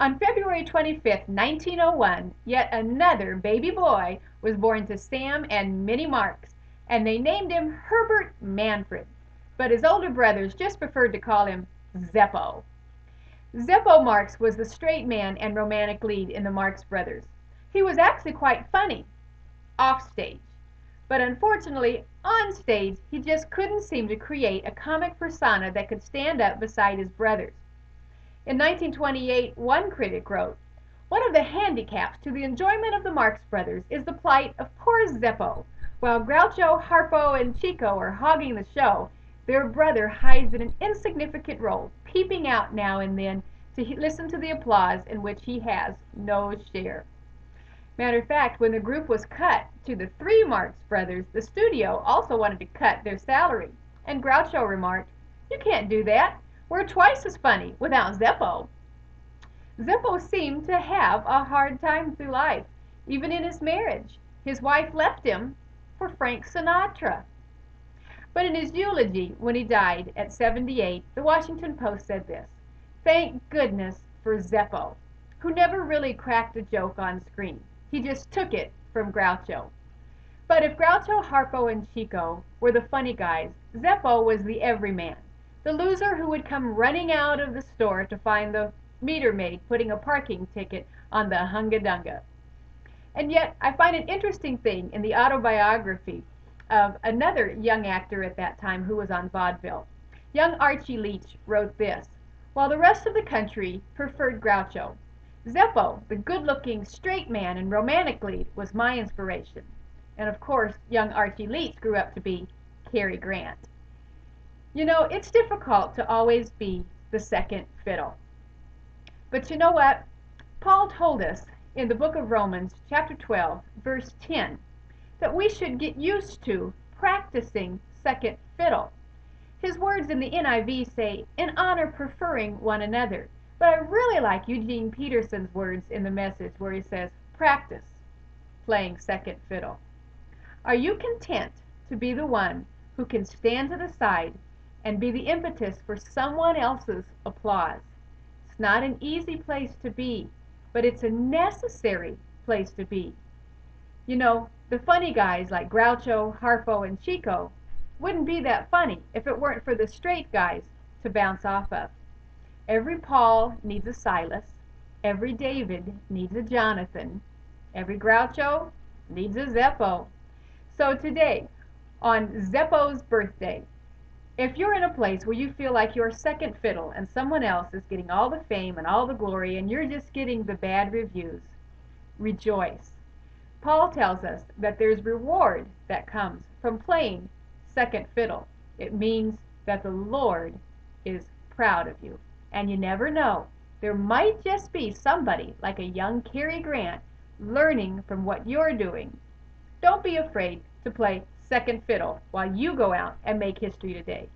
On February 25th, 1901, yet another baby boy was born to Sam and Minnie Marx, and they named him Herbert Manfred, but his older brothers just preferred to call him Zeppo. Zeppo Marx was the straight man and romantic lead in the Marx Brothers. He was actually quite funny, off stage, but unfortunately, on stage, he just couldn't seem to create a comic persona that could stand up beside his brothers. In 1928, one critic wrote, "One of the handicaps to the enjoyment of the Marx Brothers is the plight of poor Zeppo. While Groucho, Harpo, and Chico are hogging the show, their brother hides in an insignificant role, peeping out now and then to listen to the applause in which he has no share." Matter of fact, when the group was cut to the three Marx Brothers, the studio also wanted to cut their salary, and Groucho remarked, "You can't do that. We're twice as funny without Zeppo." Zeppo seemed to have a hard time through life, even in his marriage. His wife left him for Frank Sinatra. But in his eulogy, when he died at 78, the Washington Post said this: "Thank goodness for Zeppo, who never really cracked a joke on screen. He just took it from Groucho." But if Groucho, Harpo, and Chico were the funny guys, Zeppo was the everyman, the loser who would come running out of the store to find the meter maid putting a parking ticket on the Hunga Dunga. And yet, I find an interesting thing in the autobiography of another young actor at that time who was on vaudeville. Young Archie Leach wrote this: "While the rest of the country preferred Groucho, Zeppo, the good-looking, straight man and romantic lead, was my inspiration." And of course, young Archie Leach grew up to be Cary Grant. You know, it's difficult to always be the second fiddle. But you know what? Paul told us in the book of Romans, chapter 12, verse 10, that we should get used to practicing second fiddle. His words in the NIV say, "in honor preferring one another." But I really like Eugene Peterson's words in the Message where he says, "practice playing second fiddle." Are you content to be the one who can stand to the side and be the impetus for someone else's applause? It's not an easy place to be, but it's a necessary place to be. You know, the funny guys like Groucho, Harpo, and Chico wouldn't be that funny if it weren't for the straight guys to bounce off of. Every Paul needs a Silas. Every David needs a Jonathan. Every Groucho needs a Zeppo. So today, on Zeppo's birthday, if you're in a place where you feel like you're second fiddle and someone else is getting all the fame and all the glory and you're just getting the bad reviews, rejoice. Paul tells us that there's reward that comes from playing second fiddle. It means that the Lord is proud of you. And you never know, there might just be somebody like a young Cary Grant learning from what you're doing. Don't be afraid to play second fiddle while you go out and make history today.